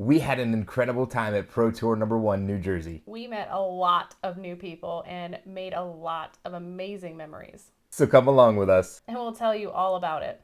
We had an incredible time at Pro Tour number 1, New Jersey. We met a lot of new people and made a lot of amazing memories. So come along with us. And we'll tell you all about it.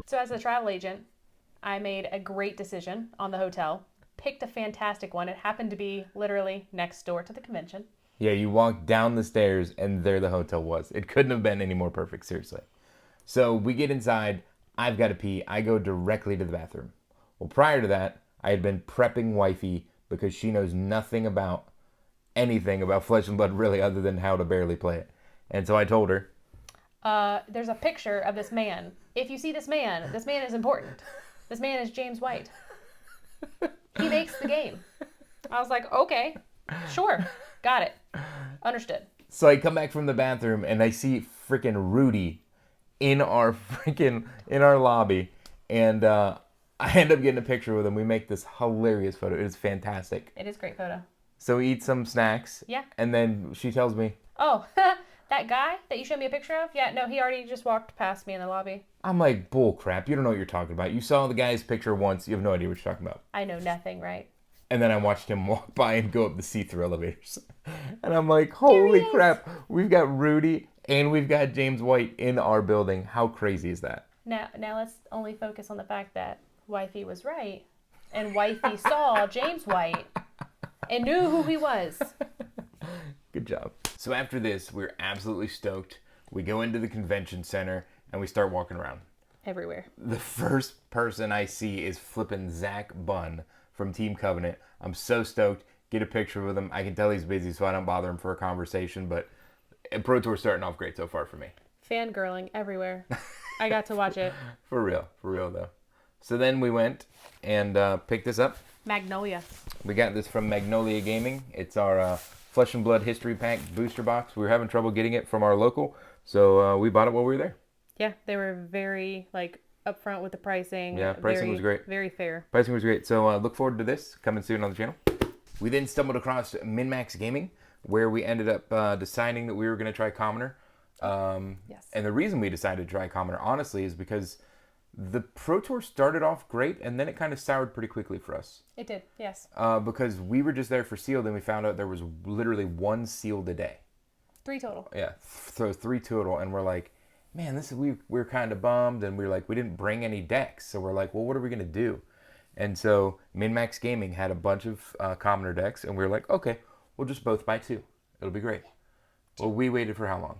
So, as a travel agent, I made a great decision on the hotel, picked a fantastic one. It happened to be literally next door to the convention. Yeah, you walk down the stairs and there the hotel was. It couldn't have been any more perfect, seriously. So we get inside. I've got to pee. I go directly to the bathroom. Well, prior to that, I had been prepping wifey because she knows nothing about anything about Flesh and Blood really other than how to barely play it. And so I told her, There's a picture of this man. If you see this man is important. This man is James White. He makes the game. I was like, okay, sure, got it, understood. so I come back from the bathroom and I see freaking Rudy in our lobby, and I end up getting a picture with him. We make this hilarious photo. It is fantastic. It is a great photo. So we eat some snacks. Yeah. And then she tells me, Oh, that guy that you showed me a picture of? Yeah, no, he already just walked past me in the lobby. I'm like, bull crap. You don't know what you're talking about. You saw the guy's picture once. You have no idea what you're talking about. I know nothing, right? And then I watched him walk by and go up the see-through elevators. And I'm like, holy crap. We've got Rudy and we've got James White in our building. How crazy is that? Now let's only focus on the fact that Wifey was right, and Wifey saw James White and knew who he was. Good job. So after this, we're absolutely stoked. We go into the convention center and we start walking around. Everywhere. The first person I see is flipping Zach Bunn from Team Covenant. I'm so stoked. Get a picture with him. I can tell he's busy, so I don't bother him for a conversation. But Pro Tour starting off great so far for me. Fangirling everywhere. I got to watch it. For real though. So then we went and picked this up. Magnolia. We got this from Magnolia Gaming. It's our Flesh and Blood History Pack booster box. We were having trouble getting it from our local, so we bought it while we were there. Yeah, they were very upfront with the pricing. Yeah, pricing was great. Very fair. Pricing was great. So look forward to this coming soon on the channel. We then stumbled across MinMax Gaming, where we ended up deciding that we were going to try Commoner. Yes. And the reason we decided to try Commoner, honestly, is because the Pro Tour started off great, and then it kind of soured pretty quickly for us. It did, yes. Because we were just there for sealed, and we found out there was literally one sealed a day. 3 total. Yeah, so 3 total, and we're like, man, we're kind of bummed, and we were like, we didn't bring any decks, so we're like, well, what are we gonna do? And so MinMax Gaming had a bunch of Commoner decks, and we were like, okay, we'll just both buy 2. It'll be great. Well, we waited for how long?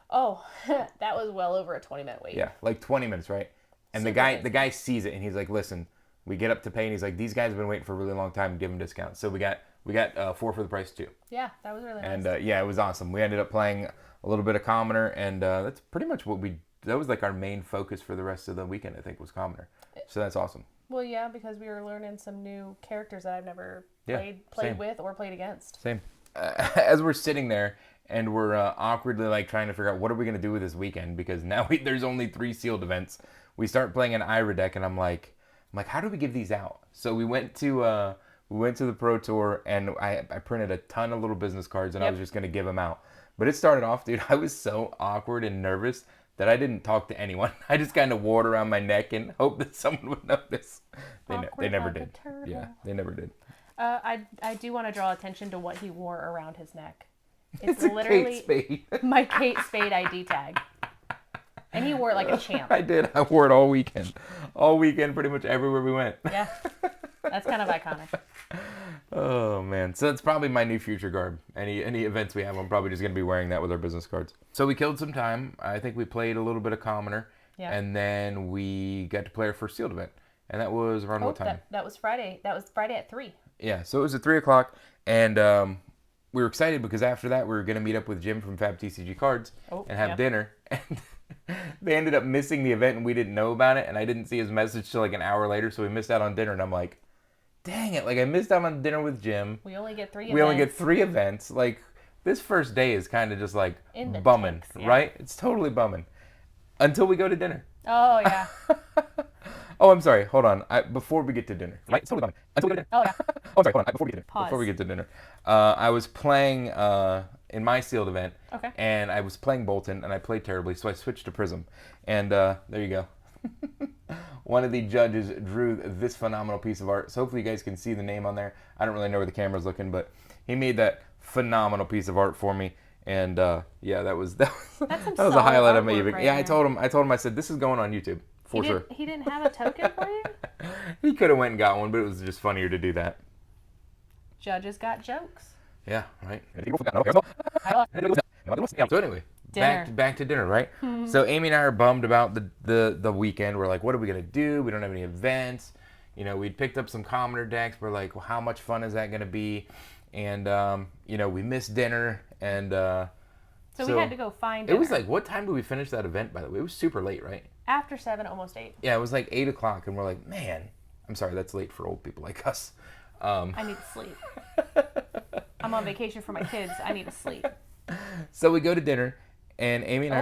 Oh, that was well over a 20-minute wait. Yeah, like 20 minutes, right? And Super the guy sees it, and he's like, listen, we get up to pay, and he's like, these guys have been waiting for a really long time, give them discounts. So we got 4 for the price too. Yeah, that was really And nice. yeah, it was awesome. We ended up playing a little bit of Commoner, and that's pretty much that was like our main focus for the rest of the weekend, I think, was Commoner. So that's awesome. Well, yeah, because we were learning some new characters that I've never Yeah, played same. with or played against. Same. As we're sitting there and we're awkwardly trying to figure out what are we going to do with this weekend, because now there's only 3 sealed events. We start playing an Ira deck, and I'm like, how do we give these out? So we went to the Pro Tour, and I printed a ton of little business cards, and I Yep. was just going to give them out. But it started off, dude, I was so awkward and nervous that I didn't talk to anyone. I just kind of wore it around my neck and hoped that someone would notice. They never like a did. turtle. Yeah, they never did. I do want to draw attention to what he wore around his neck. It's It's a literally Kate Spade. my Kate Spade ID tag. And he wore it like a champ. I did. I wore it all weekend. All weekend, pretty much everywhere we went. Yeah. That's kind of iconic. Oh, man. So that's probably my new future garb. Any events we have, I'm probably just going to be wearing that with our business cards. So we killed some time. I think we played a little bit of Commoner. Yeah. And then we got to play our first sealed event. And that was around what time? That was Friday. That was Friday at 3. Yeah, so it was at 3 o'clock. And we were excited because after that we were going to meet up with Jim from Fab TCG Cards and have dinner. And they ended up missing the event and we didn't know about it. And I didn't see his message till like an hour later, so we missed out on dinner. And I'm like, dang it! Like I missed out on dinner with Jim. We only get 3 events. We only get 3 events. Like this first day is kind of just like In bumming, the tanks, right? It's totally bumming until we go to dinner. Oh yeah. Oh, I'm sorry. Hold on. Before we get to dinner, right? It's totally bumming. Until we go to dinner. Oh yeah. Oh, I'm sorry. Hold on. Before we get to dinner. Pause. Before we get to dinner, I was playing in my sealed event. Okay. And I was playing Bolton, and I played terribly, so I switched to Prism. And there you go. One of the judges drew this phenomenal piece of art. So hopefully you guys can see the name on there. I don't really know where the camera's looking, but he made that phenomenal piece of art for me. And yeah, that was That's that was a highlight of my artwork evening. right Yeah, there. I told him, I said, this is going on YouTube for sure. He didn't have a token for you? He could have went and got one, but it was just funnier to do that. Judges got jokes. Yeah, right. So anyway, Dinner. back to dinner, right? So Amy and I are bummed about the weekend. We're like, what are we gonna do? We don't have any events. You know, we'd picked up some commoner decks. We're like, well, how much fun is that gonna be? And you know, we missed dinner, and So we had to go find dinner. it was like, what time did we finish that event? By the way, it was super late, right? After 7, almost 8. Yeah, it was like 8 o'clock, and we're like, man, I'm sorry, that's late for old people like us. I need to sleep. I'm on vacation for my kids. I need to sleep. So we go to dinner, and Amy and I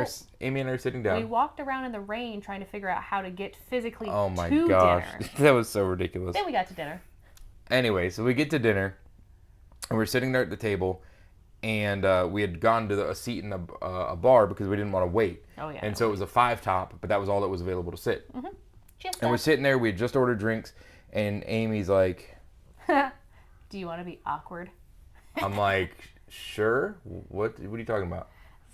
are sitting down. We walked around in the rain trying to figure out how to get physically Oh my to gosh, dinner. that was so ridiculous. Then we got to dinner. Anyway, so we get to dinner, and we're sitting there at the table, and we had gone to a seat in a bar because we didn't want to wait. Oh, yeah. And so it was a 5-top, but that was all that was available to sit. Just And we're sitting there. We had just ordered drinks, and Amy's like, Do you want to be awkward? I'm like, sure. What are you talking about?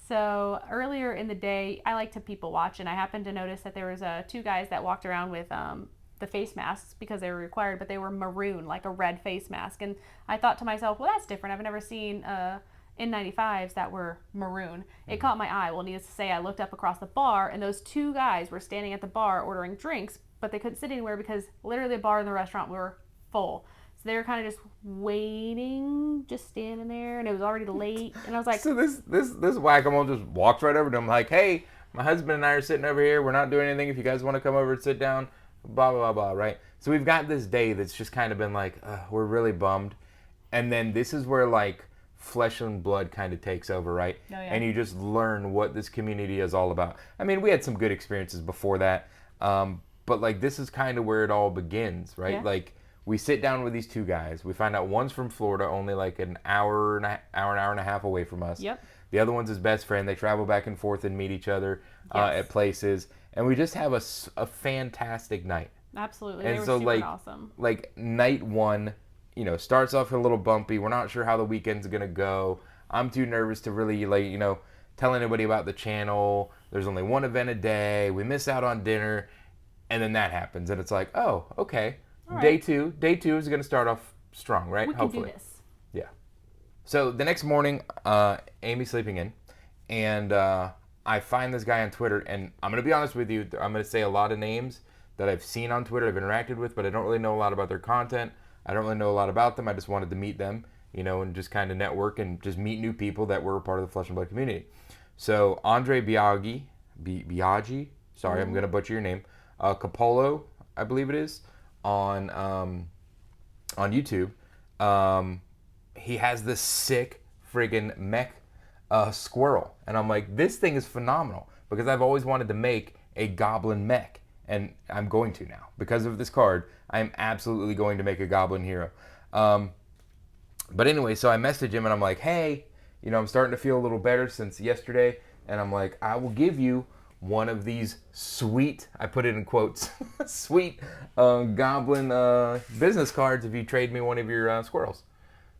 So earlier in the day, I like to people watch, and I happened to notice that there was 2 guys that walked around with the face masks because they were required, but they were maroon, like a red face mask. And I thought to myself, well, that's different. I've never seen N95s that were maroon. It caught my eye. Well, needless to say, I looked up across the bar, and those 2 guys were standing at the bar ordering drinks, but they couldn't sit anywhere because literally the bar and the restaurant were full. So they were kind of just waiting, just standing there, and it was already late. And I was like, So this whack-a-mole just walks right over to him like, hey, my husband and I are sitting over here. We're not doing anything. If you guys want to come over and sit down, blah, blah, blah, blah, right? So we've got this day that's just kind of been like, we're really bummed. And then this is where, like, flesh and blood kind of takes over, right? Oh, yeah. And you just learn what this community is all about. I mean, we had some good experiences before that. But, like, this is kind of where it all begins, right? Yeah. Like, we sit down with these 2 guys. We find out one's from Florida, only like an hour and a half away from us. Yep. The other one's his best friend. They travel back and forth and meet each other Yes. at places. And we just have a fantastic night. absolutely. And They were so, super like, awesome. Like, night 1, you know, starts off a little bumpy. We're not sure how the weekend's going to go. I'm too nervous to really, like, you know, tell anybody about the channel. There's only 1 event a day. We miss out on dinner. And then that happens. And it's like, oh, okay. All Day right. 2 is going to start off strong, right? We can Hopefully. do this. Yeah. So the next morning, Amy's sleeping in, and I find this guy on Twitter, and I'm going to be honest with you, I'm going to say a lot of names that I've seen on Twitter, I've interacted with, but I don't really know a lot about their content. I don't really know a lot about them. I just wanted to meet them, you know, and just kind of network and just meet new people that were a part of the Flesh and Blood community. So Andre Biaggi, sorry, I'm going to butcher your name, Capolo, I believe it is, on YouTube. He has this sick friggin' mech squirrel, and I'm like, this thing is phenomenal because I've always wanted to make a goblin mech, and I'm going to now because of this card. I'm absolutely going to make a goblin hero. But anyway, so I message him and I'm like, hey, you know, I'm starting to feel a little better since yesterday, and I'm like, I will give you one of these sweet, I put it in quotes, sweet goblin business cards if you trade me one of your squirrels.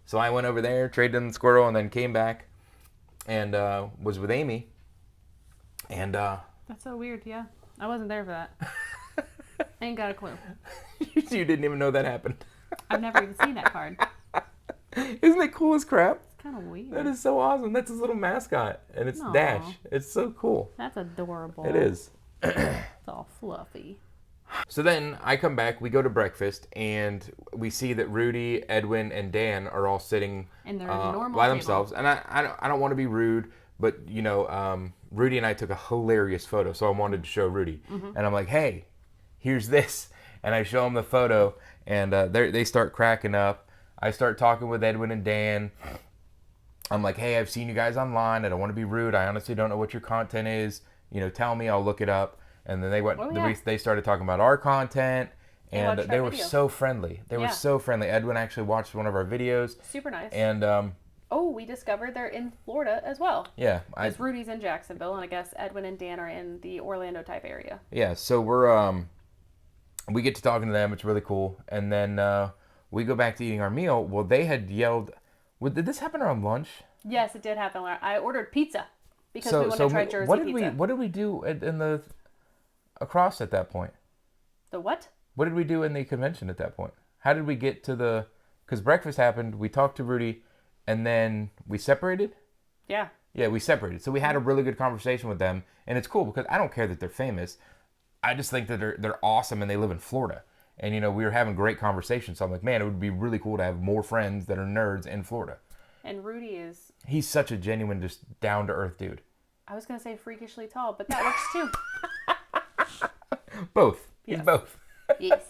So I went over there, traded in the squirrel, and then came back and was with Amy. And That's so weird, yeah. I wasn't there for that. I ain't got a clue. you didn't even know that happened. I've never even seen that card. Isn't it cool as crap? It's kind of weird. That is so awesome. That's his little mascot, and it's Aw. Dash. It's so cool. That's adorable. It is. It's all fluffy. So then I come back, we go to breakfast, and we see that Rudy, Edwin, and Dan are all sitting And they're at a normal by table. themselves. And I don't want to be rude, but Rudy and I took a hilarious photo, so I wanted to show Rudy. Mm-hmm. And I'm like, hey, here's this. And I show him the photo, and they start cracking up. I start talking with Edwin and Dan. I'm like, hey, I've seen you guys online. I don't want to be rude. I honestly don't know what your content is. Tell me, I'll look it up. And then they started talking about our content, and watched they our were video. so friendly. They were Yeah. so friendly. Edwin actually watched one of our videos, Super nice. and we discovered they're in Florida as well. yeah, Because Rudy's in Jacksonville, and I guess Edwin and Dan are in the Orlando type area. yeah. So we get to talking to them. It's really cool. And then we go back to eating our meal. Well, they had yelled. Did this happen around lunch? Yes, it did happen. I ordered pizza because we wanted to try Jersey pizza. What did we do in the across at that point? The what? What did we do in the convention at that point? How did we get to the? Because breakfast happened. We talked to Rudy, and then we separated. Yeah. Yeah, we separated. So we had a really good conversation with them, and it's cool because I don't care that they're famous. I just think that they're awesome and they live in Florida. And we were having great conversations. So I'm like, man, it would be really cool to have more friends that are nerds in Florida. And Rudy is, He's such a genuine, just down to earth dude. I was going to say freakishly tall, but that works too. Both. He's Yes. both. Yes.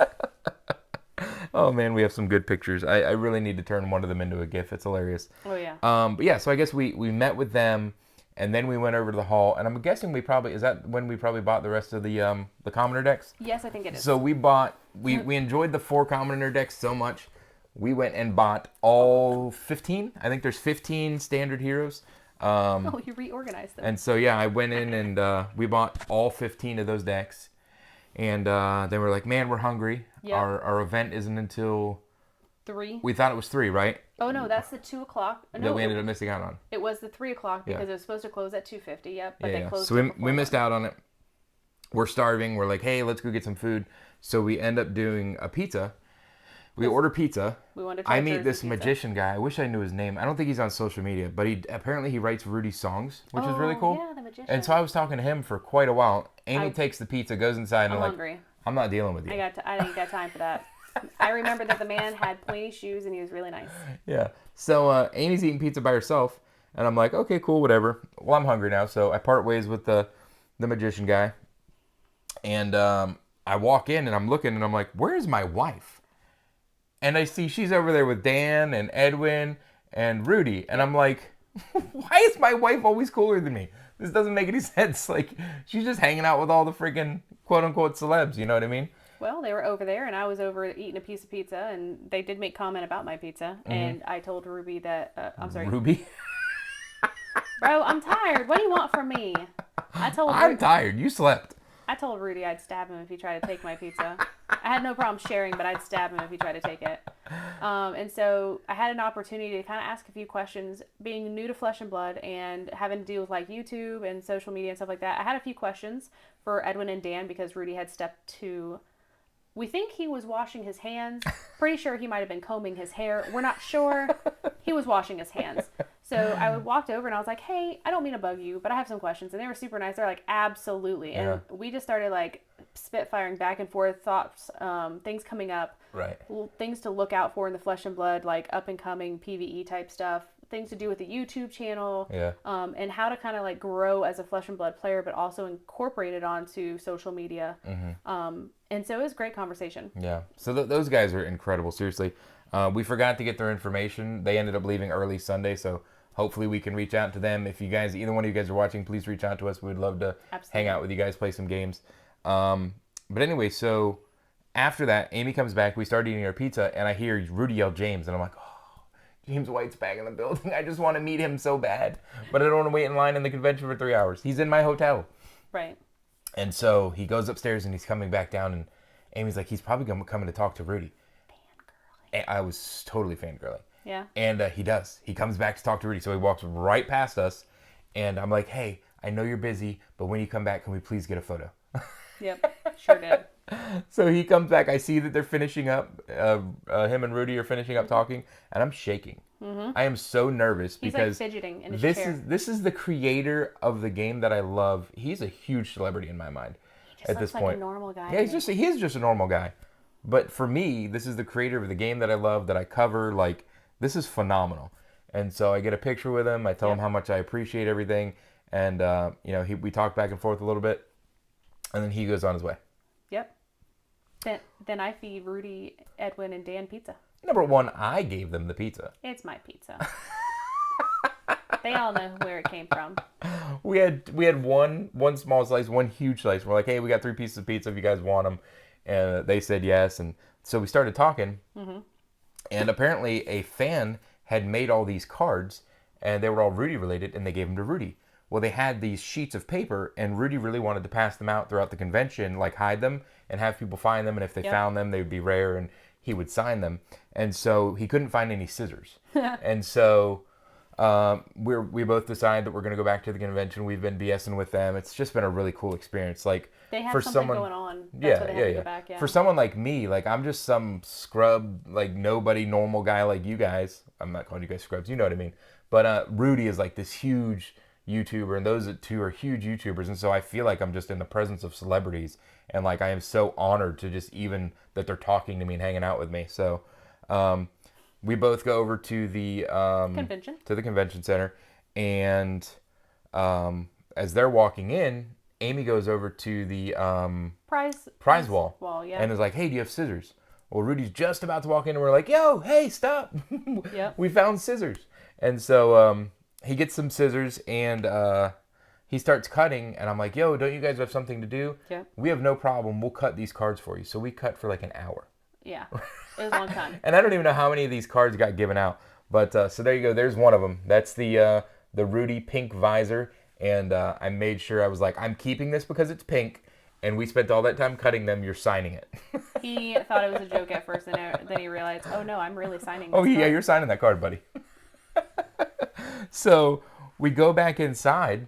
Oh man, we have some good pictures. I really need to turn one of them into a GIF. It's hilarious. Oh, yeah. But yeah, so I guess we met with them, and then we went over to the hall, and I'm guessing is that when we probably bought the rest of the commoner decks? Yes, I think it is. So we enjoyed the 4 commoner decks so much, we went and bought all 15. I think there's 15 standard heroes. You reorganized them. And so yeah, I went in and we bought all 15 of those decks, and then we're like, man, we're hungry. Yeah. Our event isn't until 3. we thought it was 3, right? Oh, no, that's the 2 o'clock. No, That we ended up missing out on. It was the 3 o'clock because Yeah. it was supposed to close at 2:50. Yep, but Yeah, they yeah. closed. So it we before missed 1. out on it. We're starving. We're like, hey, let's go get some food. So we end up doing a pizza. We order pizza. We wanted to try I meet Jersey this pizza. magician guy. I wish I knew his name. I don't think he's on social media, but he writes Rudy's songs, which is really cool. Yeah, the magician. And so I was talking to him for quite a while. Amy takes the pizza, goes inside, and I'm I'm like, hungry. I'm not dealing with you. I didn't got time for that. I remember that the man had pointy shoes and he was really nice. Yeah. So Amy's eating pizza by herself, and I'm like, okay, cool, whatever. Well, I'm hungry now, so I part ways with the magician guy, and I walk in and I'm looking and I'm like, where's my wife? And I see she's over there with Dan and Edwin and Rudy, and I'm like, why is my wife always cooler than me? This doesn't make any sense. Like, she's just hanging out with all the freaking quote unquote celebs. You know what I mean? Well, they were over there and I was over eating a piece of pizza and they did make comment about my pizza. And I told Ruby that, I'm sorry. Ruby. Bro, I'm tired. What do you want from me? I'm tired. You slept. I told Rudy I'd stab him if he tried to take my pizza. I had no problem sharing, but I'd stab him if he tried to take it. And so I had an opportunity to kind of ask a few questions. Being new to Flesh and Blood and having to deal with like YouTube and social media and stuff like that, I had a few questions for Edwin and Dan because Rudy had stepped to... We think he was washing his hands. Pretty sure he might have been combing his hair. We're not sure. He was washing his hands. So I walked over and I was like, hey, I don't mean to bug you, but I have some questions. And they were super nice. They're like, absolutely. And we just started like spitfiring back and forth thoughts, things coming up. Right. Things to look out for in the Flesh and Blood, like up and coming PvE type stuff. Things to do with the YouTube channel. Yeah. And how to kind of like grow as a Flesh and Blood player, but also incorporate it onto social media. And so it was a great conversation. Yeah. So those guys are incredible. Seriously. We forgot to get their information. They ended up leaving early Sunday, so hopefully we can reach out to them. If you guys, either one of you guys are watching, please reach out to us. We'd love to hang out with you guys, play some games. But anyway, so after that, Amy comes back. We start eating our pizza, and I hear Rudy yell James, and I'm like, oh, James White's back in the building. I just want to meet him so bad, but I don't want to wait in line in the convention for 3 hours. He's in my hotel. Right. And so he goes upstairs, and he's coming back down, and Amy's like, he's probably coming to talk to Rudy. And I was totally fangirling. Yeah. And he does. He comes back to talk to Rudy. So he walks right past us. And I'm like, hey, I know you're busy, but when you come back, can we please get a photo? Yep. Sure did. So he comes back. I see that they're finishing up. Him and Rudy are finishing up talking. And I'm shaking. I am so nervous He's because like fidgeting in his this chair. is the creator of the game that I love. He's a huge celebrity in my mind. at this looks like point. a normal guy. Yeah, he is just a normal guy. But for me, this is the creator of the game that I love, that I cover. Like, this is phenomenal. And so I get a picture with him. I tell him how much I appreciate everything. And, we talk back and forth a little bit. And then he goes on his way. Yep. Then I feed Rudy, Edwin, and Dan pizza. Number one, I gave them the pizza. It's my pizza. They all know where it came from. We had one small slice, one huge slice. We're like, hey, we got 3 pieces of pizza if you guys want them. And they said yes. And so we started talking. Mm-hmm. And apparently a fan had made all these cards, and they were all Rudy related, and they gave them to Rudy. Well, they had these sheets of paper, and Rudy really wanted to pass them out throughout the convention, like hide them and have people find them. And if they found them, they would be rare, and he would sign them. And so he couldn't find any scissors. And so we both decided that we're going to go back to the convention. We've been BSing with them. It's just been a really cool experience. Like, they have for something someone, going on. That's why they have to go back, For someone like me, like, I'm just some scrub, like, nobody normal guy like you guys. I'm not calling you guys scrubs. You know what I mean. But Rudy is like this huge YouTuber, and those two are huge YouTubers. And so I feel like I'm just in the presence of celebrities. And, like, I am so honored to just even that they're talking to me and hanging out with me. So we both go over to the convention center, and as they're walking in, Amy goes over to the prize wall, and is like, hey, do you have scissors? Well, Rudy's just about to walk in, and we're like, yo, hey, stop. We found scissors. And so he gets some scissors, and he starts cutting, and I'm like, yo, don't you guys have something to do? Yeah. We have no problem. We'll cut these cards for you. So we cut for like an hour. Yeah, it was a long time. And I don't even know how many of these cards got given out. But so there you go. There's one of them. That's the Rudy pink visor. And I made sure, I was like, I'm keeping this because it's pink. And we spent all that time cutting them. You're signing it. He thought it was a joke at first, and then he realized, oh no, I'm really signing this card. yeah, you're signing that card, buddy. So we go back inside.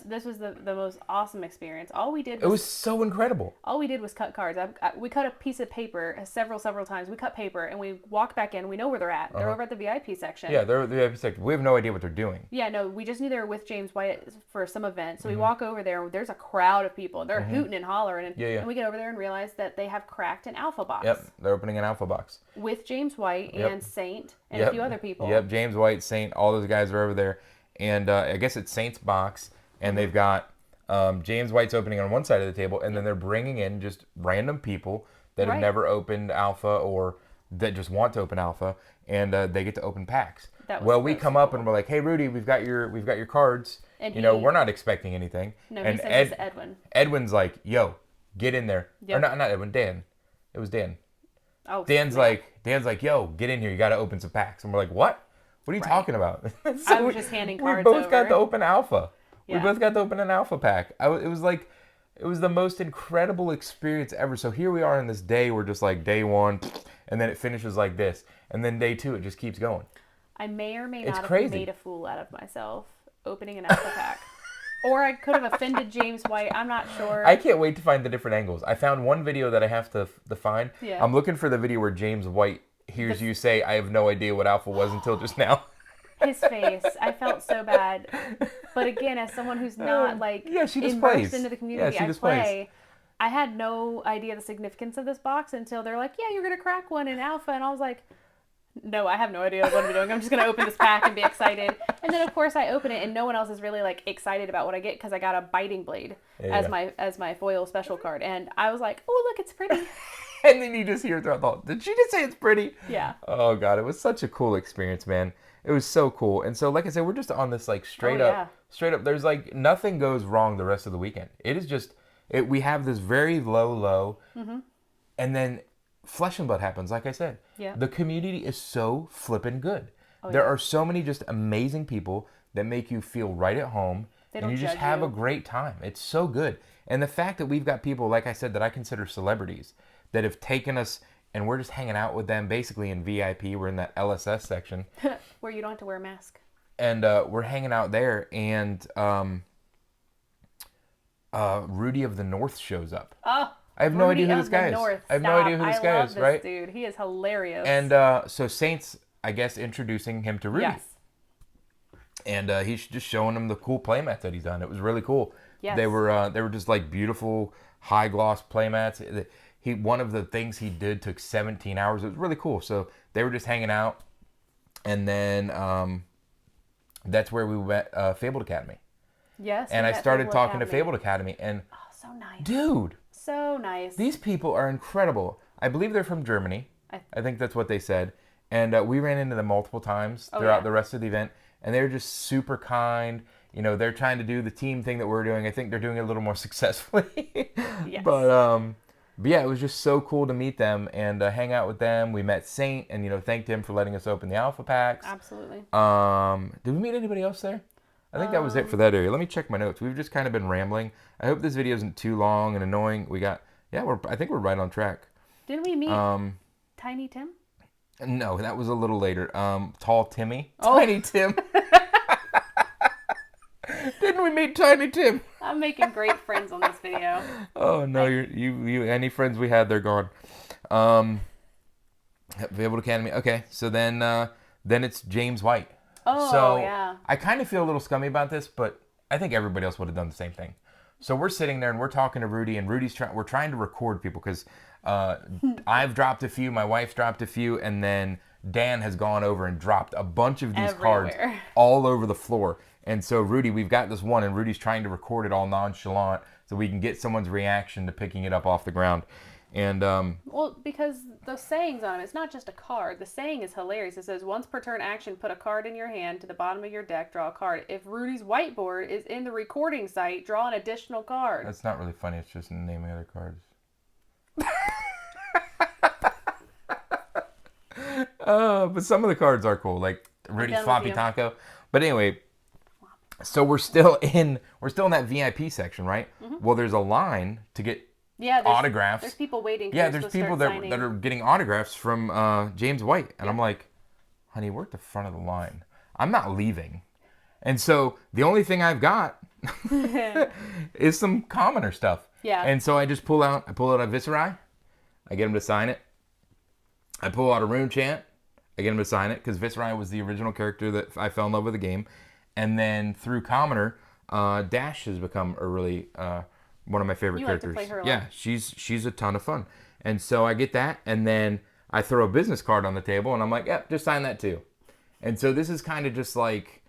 This was the most awesome experience. It was so incredible. All we did was cut cards. We cut a piece of paper several times. We cut paper, and we walked back in. We know where they're at. They're over at the VIP section. Yeah, they're at the VIP section. We have no idea what they're doing. Yeah, no, we just knew they were with James White for some event. So we walk over there, and there's a crowd of people. They're hooting and hollering. And we get over there and realize that they have cracked an alpha box. Yep, they're opening an alpha box. With James White and Saint and a few other people. Yep, James White, Saint, all those guys are over there. And I guess it's Saint's box. And they've got James White's opening on one side of the table, and then they're bringing in just random people that have never opened alpha or that just want to open alpha, and they get to open packs. We come up and we're like, "Hey, Rudy, we've got your cards." And we're not expecting anything. No, and he says it's Edwin. Edwin's like, "Yo, get in there." Yep. Or not Edwin, Dan. It was Dan. Oh. Dan's like, "Yo, get in here. You got to open some packs." And we're like, "What? What are you talking about?" So I was just handing cards over. We both got to open alpha. Yeah. We both got to open an alpha pack. It was the most incredible experience ever. So here we are in this day. We're just like day one, and then it finishes like this. And then day 2, it just keeps going. I may or may not have made a fool out of myself opening an alpha pack. Or I could have offended James White. I'm not sure. I can't wait to find the different angles. I found one video that I have to find. Yeah. I'm looking for the video where James White hears you say, I have no idea what alpha was until just now. His face. I felt so bad. But again, as someone who's not immersed into the community I play, I had no idea the significance of this box until they're like, yeah, you're going to crack one in alpha. And I was like, no, I have no idea what I'm doing. I'm just going to open this pack and be excited. And then, of course, I open it and no one else is really like excited about what I get because I got a biting blade as my foil special card. And I was like, oh, look, it's pretty. And then you just hear throughout the whole, did she just say it's pretty? Yeah. Oh, God. It was such a cool experience, man. It was so cool. And so, like I said, we're just on this, like, straight up. There's, like, nothing goes wrong the rest of the weekend. It is just, we have this very low, and then Flesh and Blood happens, like I said. Yeah. The community is so flippin' good. There are so many just amazing people that make you feel right at home. And you just have a great time. It's so good. And the fact that we've got people, like I said, that I consider celebrities that have taken us, and we're just hanging out with them basically in VIP. We're in that LSS section. Where you don't have to wear a mask. And we're hanging out there, and Rudy of the North shows up. Oh, I have no idea who this guy is. I have no idea who this guy is, right? Dude, he is hilarious. And so Saint's, I guess, introducing him to Rudy. Yes. And he's just showing him the cool playmats that he's done. It was really cool. Yes. They were just like beautiful high gloss playmats. One of the things he did took 17 hours. It was really cool. So they were just hanging out, and then that's where we met Fabled Academy. Yes. And we I met started Fabled talking to Academy. Fabled Academy, and Oh, so nice. dude, So nice. these people are incredible. I believe they're from Germany. I think that's what they said. And we ran into them multiple times throughout the rest of the event, and they were just super kind. You know, they're trying to do the team thing that we're doing. I think they're doing it a little more successfully. Yes. But yeah, it was just so cool to meet them and hang out with them. We met Saint and, thanked him for letting us open the alpha packs. Absolutely. Did we meet anybody else there? I think that was it for that area. Let me check my notes. We've just kind of been rambling. I hope this video isn't too long and annoying. I think we're right on track. Didn't we meet Tiny Tim? No, that was a little later. Tall Timmy. Oh. Tiny Tim. Didn't we meet Tiny Tim? I'm making great friends on this video. Oh no, you any friends we had, they're gone. Fabled Academy. Okay, so then it's James White. Oh, so yeah. I kind of feel a little scummy about this, but I think everybody else would have done the same thing. So we're sitting there and we're talking to Rudy, and we're trying to record people because I've dropped a few, my wife's dropped a few, and then Dan has gone over and dropped a bunch of these cards Everywhere. all over the floor. And so Rudy, we've got this one, and Rudy's trying to record it all nonchalant so we can get someone's reaction to picking it up off the ground. And Well, because the sayings on it, it's not just a card. The saying is hilarious. It says, once per turn action, put a card in your hand to the bottom of your deck, draw a card. If Rudy's whiteboard is in the recording site, draw an additional card. that's not really funny. It's just naming other cards. But some of the cards are cool, like Rudy's done with Floppy you. Taco. But anyway, so we're still in that VIP section, right? Mm-hmm. Well, there's a line to get Yeah, autographs. There's people waiting. Yeah, for there's us to people start that are getting autographs from James White, and I'm like, honey, we're at the front of the line. I'm not leaving. And so the only thing I've got is some commoner stuff. Yeah. And so I pull out a Viserai. I get him to sign it. I pull out a Rune Chant. I get him to sign it because Viserai was the original character that I fell in love with the game. And then through commoner, Dash has become a really one of my favorite You like to characters. play her a lot. Yeah, she's a ton of fun. And so I get that, and then I throw a business card on the table, and I'm like, yep, just sign that too. And so this is kind of just like,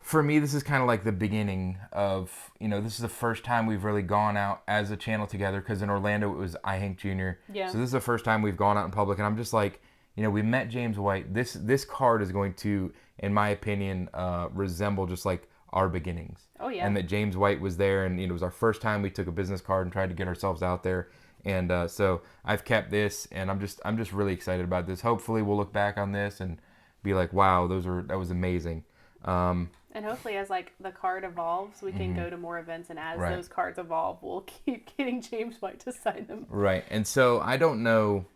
for me, this is kind of like the beginning of, this is the first time we've really gone out as a channel together, because in Orlando it was iHank Jr. Yeah. So this is the first time we've gone out in public, and I'm just like, we met James White. This card is going to, in my opinion, resemble just like our beginnings. Oh, yeah. And that James White was there, and it was our first time we took a business card and tried to get ourselves out there. And so I've kept this, and I'm just really excited about this. Hopefully we'll look back on this and be like, wow, that was amazing. And hopefully, as like the card evolves, we can go to more events, and as Right. those cards evolve, we'll keep getting James White to sign them. Right. And so I don't know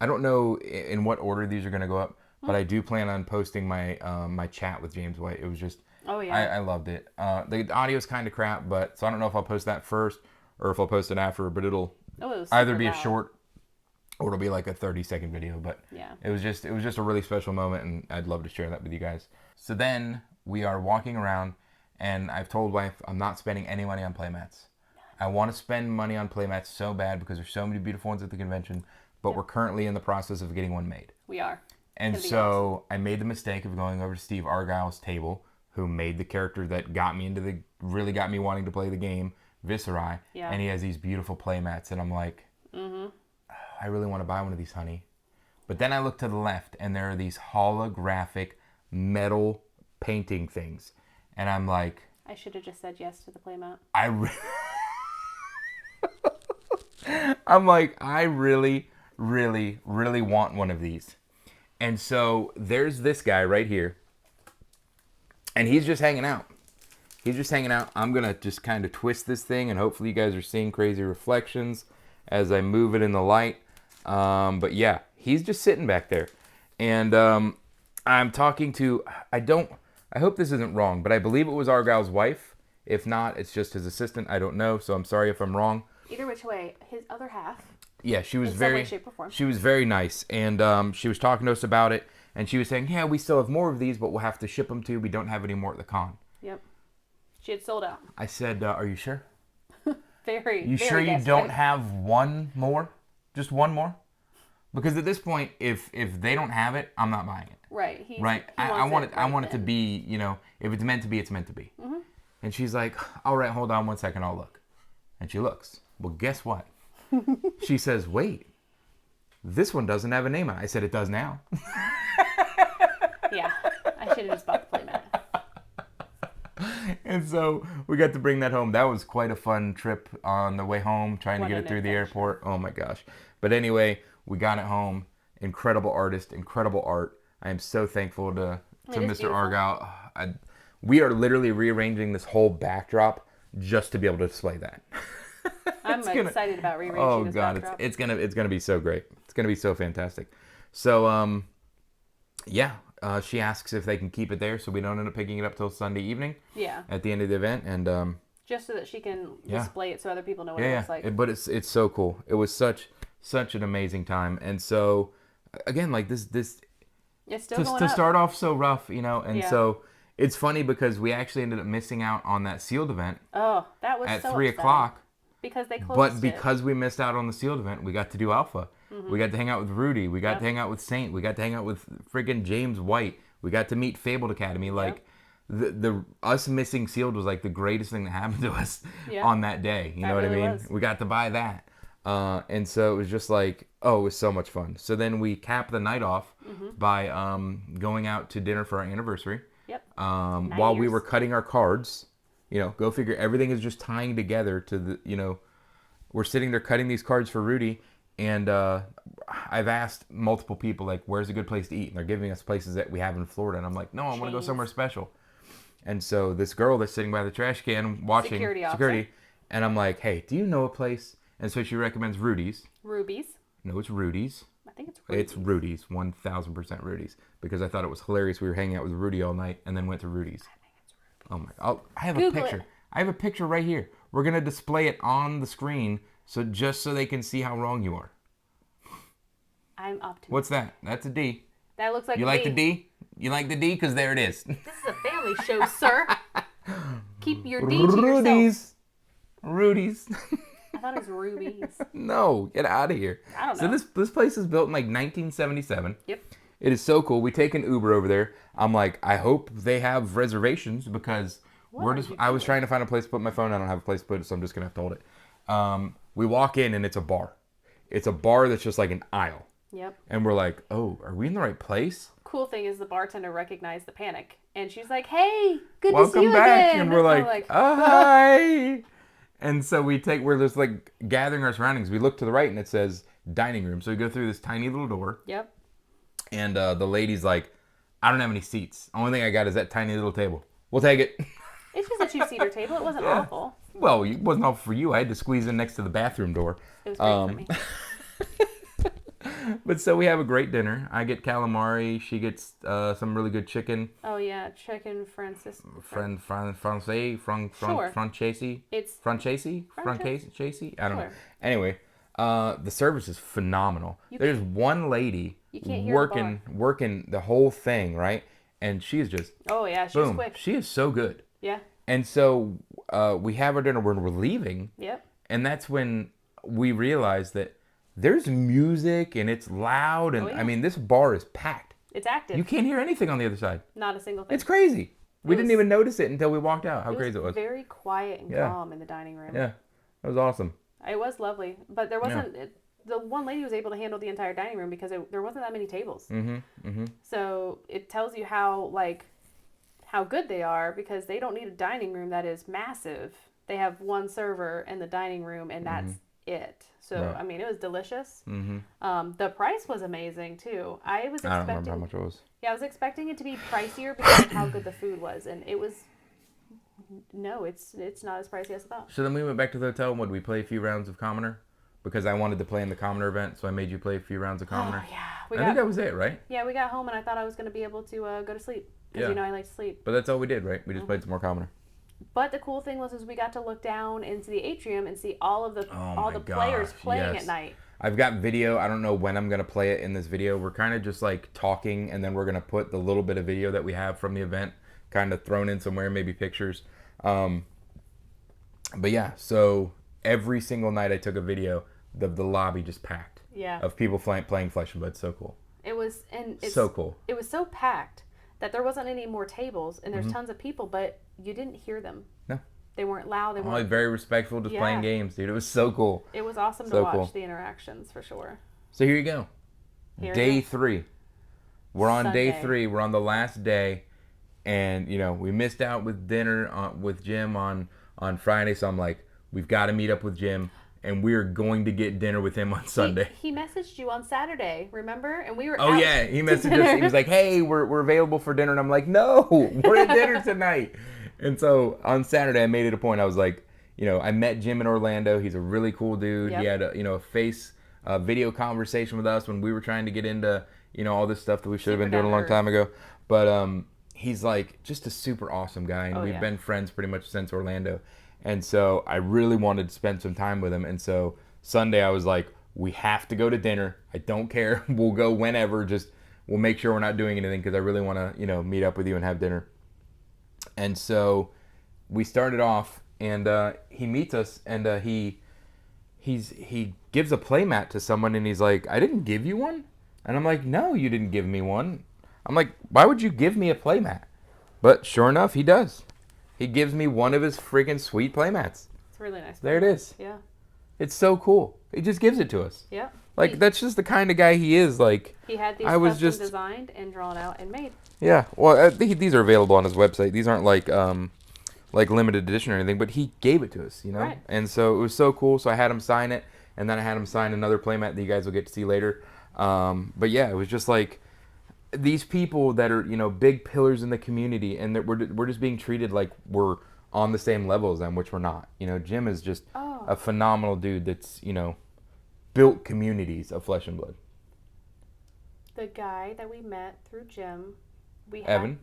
in what order these are going to go up, but I do plan on posting my my chat with James White. It was just, Oh yeah. I loved it. The audio's kind of crap, so I don't know if I'll post that first or if I'll post it after, but it'll Oh, it was either super be a loud. short or it'll be like a 30-second video. But Yeah. it was just a really special moment, and I'd love to share that with you guys. So then we are walking around, and I've told wife I'm not spending any money on playmats. I want to spend money on playmats so bad because there's so many beautiful ones at the convention, but we're currently in the process of getting one made. We are. And It's so gonna be I made the mistake of going over to Steve Argyle's table, who made the character that really got me wanting to play the game, Viserai. Yeah. And he has these beautiful playmats, and I'm like, I really want to buy one of these, honey. But then I look to the left, and there are these holographic metal painting things, and I'm like, I should have just said yes to the playmat. I'm like, I really, really, really want one of these. And so there's this guy right here, and he's just hanging out. I'm going to just kind of twist this thing, and hopefully you guys are seeing crazy reflections as I move it in the light. But yeah, he's just sitting back there. And I'm talking to, I hope this isn't wrong, but I believe it was Argyle's wife. If not, it's just his assistant. I don't know, so I'm sorry if I'm wrong. Either which way, his other half. Yeah, she was In some very, way, shape, or form. she was very nice, and she was talking to us about it, and she was saying, yeah, we still have more of these, but we'll have to ship them to. We don't have any more at the con. Yep. She had sold out. I said, "Are you sure? Very. You very sure you desperate. don't have one more? Just one more? Because at this point, if they don't have it, I'm not buying it. Right. Right? I want it. I want it to be. If it's meant to be, it's meant to be." Mm-hmm. And she's like, "All right, hold on 1 second. I'll look." And she looks. Well, guess what? She says, "Wait, this one doesn't have a name on it." I said, "It does now." Yeah. I should have just bought the playmat. And so we got to bring that home. That was quite a fun trip on the way home, trying What to get an it through the adventure. airport. Oh my gosh. But anyway, we got it home. Incredible artist, incredible art. I am so thankful to It is Mr. beautiful. Argyle. We are literally rearranging this whole backdrop just to be able to display that. I'm gonna- excited about rearranging Oh this god, backdrop. it's gonna be so great. It's gonna be so fantastic. So yeah, she asks if they can keep it there, so we don't end up picking it up till Sunday evening Yeah. at the end of the event, and Just so that she can Yeah. display it so other people know what yeah, it looks like. but it's so cool. It was such an amazing time, and so again, like this It's still to going up. start off so rough, and Yeah. so it's funny because we actually ended up missing out on that sealed event Oh, that was at so 3 upsetting. o'clock. Because they closed But it. because we missed out on the sealed event, we got to do Alpha. We got to hang out with Rudy. We got Yep. to hang out with Saint. We got to hang out with friggin' James White. We got to meet Fabled Academy. Like the us missing sealed was like the greatest thing that happened to us Yeah. on that day. You That know what really I mean? was. We got to buy that. And so it was just like, oh, it was so much fun. So then we capped the night off by going out to dinner for our anniversary. Yep. While we years. were cutting our cards, go figure, everything is just tying together to the, we're sitting there cutting these cards for Rudy, and I've asked multiple people, like, where's a good place to eat? And they're giving us places that we have in Florida, and I'm like, no, I want to go Chains. somewhere special. And so this girl that's sitting by the trash can watching Security officer. and I'm like, hey, do you know a place? And so she recommends Rudy's. Rubies. No, it's Rudy's. I think it's Rubies. It's Rudy's, 1000% Rudy's, because I thought it was hilarious. We were hanging out with Rudy all night and then went to Rudy's. Oh my! I have Google a picture. it. I have a picture right here. We're gonna display it on the screen, so they can see how wrong you are. I'm optimistic. What's that? That's a D. That looks like You a like D. the D? You like the D? Because there it is. This is a family show, sir. Keep your D to yourself. Rudy's. Rudy's. I thought it was Rubies. No, get out of here. I don't So know. this place is built in like 1977. Yep. It is so cool. We take an Uber over there. I'm like, I hope they have reservations because are you I was trying to find a place to put my phone. I don't have a place to put it, so I'm just gonna have to hold it. We walk in and it's a bar. It's a bar that's just like an aisle, Yep. and we're like, oh, are we in the right place? Cool thing is the bartender recognized the panic, and she's like, "Hey, good to see Welcome you back, again." and we're I'm like, hi. And so we're just like gathering our surroundings. We look to the right and it says dining room. So we go through this tiny little door. Yep. And the lady's like, I don't have any seats. Only thing I got is that tiny little table. We'll take it. It's just a two-seater table. It wasn't awful. Well, it wasn't all for you. I had to squeeze in next to the bathroom door. It was great for me. But so we have a great dinner. I get calamari. She gets some really good chicken. Oh yeah, chicken Francis. Francais. Sure. Francesi. It's Francesi? Francesi. Francesi? I don't know. Sure. Anyway, the service is phenomenal. There's one lady You can't hear the working the whole thing, right? And she's just, Oh yeah, she's boom. quick. She is so good. Yeah. And so we have our dinner when we're leaving, Yep. and that's when we realize that there's music and it's loud, and Oh, yeah. I mean, this bar is packed. It's active. You can't hear anything on the other side. Not a single thing. It's crazy. We It didn't was- even notice it until we walked out. How It crazy it was. very quiet and Yeah. calm in the dining room. Yeah, it was awesome. It was lovely, but there wasn't. The one lady was able to handle the entire dining room because there wasn't that many tables. So it tells you how good they are because they don't need a dining room that is massive. They have one server in the dining room, and that's it. So Right. I mean, it was delicious. The price was amazing too. I was I don't expecting. remember how much it was. Yeah, I was expecting it to be pricier because of how good the food was, and it was. No, it's not as pricey as I thought. So then we went back to the hotel. Would we play a few rounds of Commoner? Because I wanted to play in the Commoner event, so I made you play a few rounds of Commoner. Oh yeah, I think that was it, right? we got home and I thought I was going to be able to go to sleep because Yeah. I like to sleep. But that's all we did, right? We just played some more Commoner. But the cool thing was we got to look down into the atrium and see all the my players gosh, playing yes. at night. I've got video. I don't know when I'm going to play it in this video. We're kind of just like talking, and then we're going to put the little bit of video that we have from the event kind of thrown in somewhere, maybe pictures. But yeah, so every single night I took a video, the lobby just packed. Yeah. Of people playing Flesh and Blood. So cool. It was, and it's So cool. It was so packed that there wasn't any more tables, and Mm-hmm. there's tons of people, but you didn't hear them. No. They weren't loud. They Only weren't. very respectful, just playing Yeah. games, dude. It was so cool. It was awesome So to watch cool. the interactions for sure. So here you go. Here Day it is. 3. We're on day Sunday. 3. We're on the last day. And, you know, we missed out with dinner with Jim on Friday. So I'm like, we've got to meet up with Jim. And we're going to get dinner with him on Sunday. He messaged you on Saturday, remember? And we were Oh out yeah, he to messaged us. dinner. He was like, "Hey, we're available for dinner," and I'm like, "No, we're at dinner tonight." And so on Saturday, I made it a point. I was like, you know, I met Jim in Orlando. He's a really cool dude. Yep. He had a video conversation with us when we were trying to get into all this stuff that we should have been Super doing a long down to time ago. But he's like just a super awesome guy, and Oh, we've yeah. been friends pretty much since Orlando. And so I really wanted to spend some time with him. And so Sunday I was like, we have to go to dinner. I don't care. We'll go whenever. Just we'll make sure we're not doing anything because I really want to, meet up with you and have dinner. And so we started off, and he meets us, and he gives a playmat to someone, and he's like, "I didn't give you one." And I'm like, "No, you didn't give me one." I'm like, "Why would you give me a playmat?" But sure enough, he does. He gives me one of his freaking sweet playmats. It's really nice. There it is. Yeah. It's so cool. He just gives it to us. Yeah. Like, that's just the kind of guy he is. Like, He had these I was custom just- designed and drawn out and made. yeah. Well, I think these are available on his website. These aren't like limited edition or anything, but he gave it to us, Right. And so it was so cool. So I had him sign it, and then I had him sign another playmat that you guys will get to see later. But yeah, it was just like these people that are big pillars in the community, and that we're just being treated like we're on the same level as them, which we're not. Jim is just Oh. a phenomenal dude that's built communities of Flesh and Blood. The guy that we met through Jim, we had. Evan.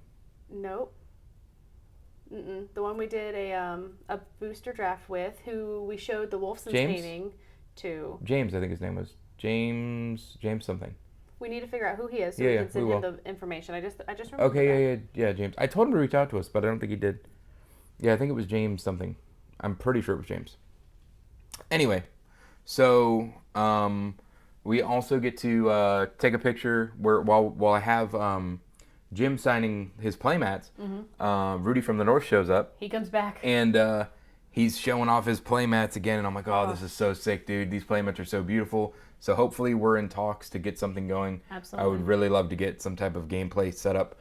Nope. The one we did a booster draft with, who we showed the Wolfson's James? painting to. James, I think his name was James something. We need to figure out who he is so Yeah, we yeah, can send we him will. the information. I just remember Okay, that. yeah, James. I told him to reach out to us, but I don't think he did. Yeah, I think it was James something. I'm pretty sure it was James. Anyway, so we also get to take a picture while I have Jim signing his playmats. Rudy from the North shows up, He comes back. and he's showing off his playmats again, and I'm like, oh, this is so sick, dude. These playmats are so beautiful. So hopefully we're in talks to get something going. Absolutely. I would really love to get some type of gameplay set up,